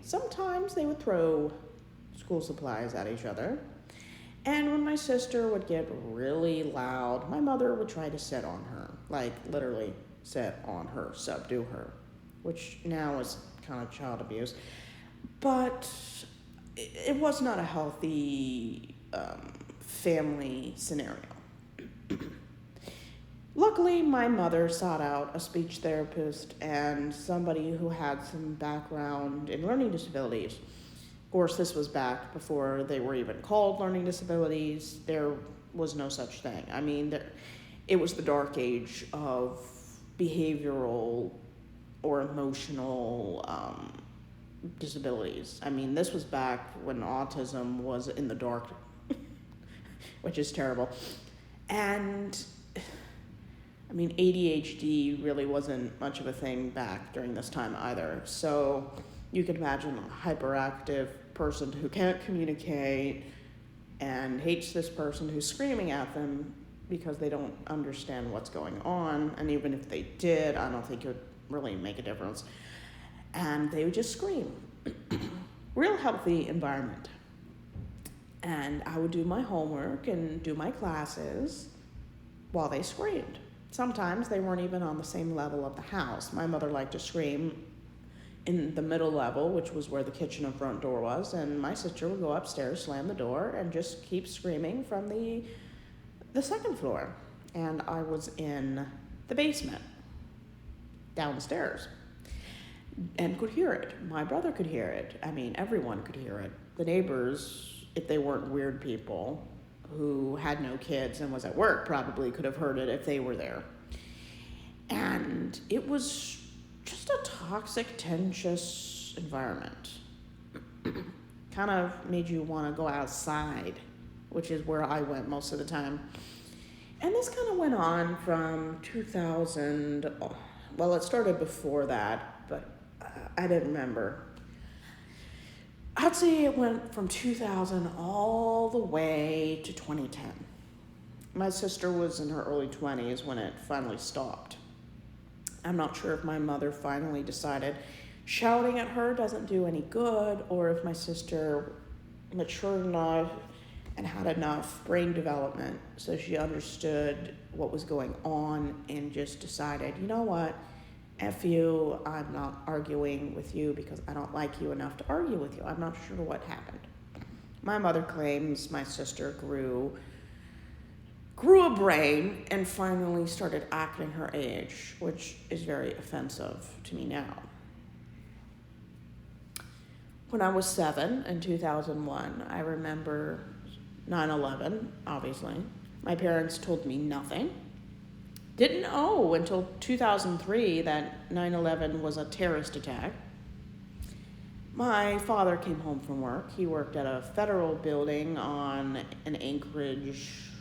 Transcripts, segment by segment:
Sometimes they would throw school supplies at each other. And when my sister would get really loud, my mother would try to sit on her, like literally sit on her, subdue her, which now is kind of child abuse. But it was not a healthy family scenario. Luckily, my mother sought out a speech therapist and somebody who had some background in learning disabilities. Of course, this was back before they were even called learning disabilities. There was no such thing. I mean, it was the dark age of behavioral or emotional disabilities. I mean, this was back when autism was in the dark, which is terrible. And I mean, ADHD really wasn't much of a thing back during this time either. So you can imagine a hyperactive person who can't communicate and hates this person who's screaming at them because they don't understand what's going on. And even if they did, I don't think it would really make a difference. And they would just scream. Real healthy environment. And I would do my homework and do my classes while they screamed. Sometimes they weren't even on the same level of the house. My mother liked to scream in the middle level, which was where the kitchen and front door was, and my sister would go upstairs, slam the door, and just keep screaming from the second floor. And I was in the basement, downstairs, and could hear it. My brother could hear it. I mean, everyone could hear it. The neighbors, if they weren't weird people who had no kids and was at work, probably could have heard it if they were there. And it was just a toxic, tense environment. Kind of made you want to go outside, which is where I went most of the time. And this kind of went on from 2000. Well, it started before that, but I didn't remember. I'd say it went from 2000 all the way to 2010. My sister was in her early 20s when it finally stopped. I'm not sure if my mother finally decided shouting at her doesn't do any good, or if my sister matured enough and had enough brain development so she understood what was going on and just decided, you know what, F you, I'm not arguing with you because I don't like you enough to argue with you. I'm not sure what happened. My mother claims my sister grew a brain and finally started acting her age, which is very offensive to me now. When I was 7 in 2001, I remember 9/11, obviously. My parents told me nothing. Didn't know until 2003 that 9/11 was a terrorist attack. My father came home from work. He worked at a federal building on an Anchorage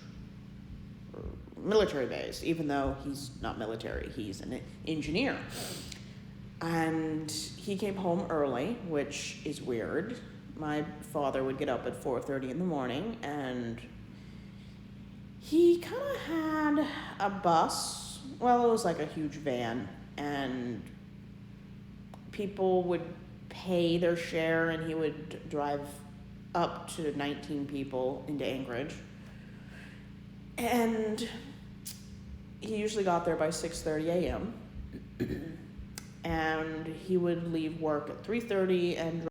military base, even though he's not military, he's an engineer. And he came home early, which is weird. My father would get up at 4:30 in the morning, and he kind of had a bus. Well, it was like a huge van, and people would pay their share, and he would drive up to 19 people into Anchorage. And he usually got there by 6:30 a.m. And he would leave work at 3:30 and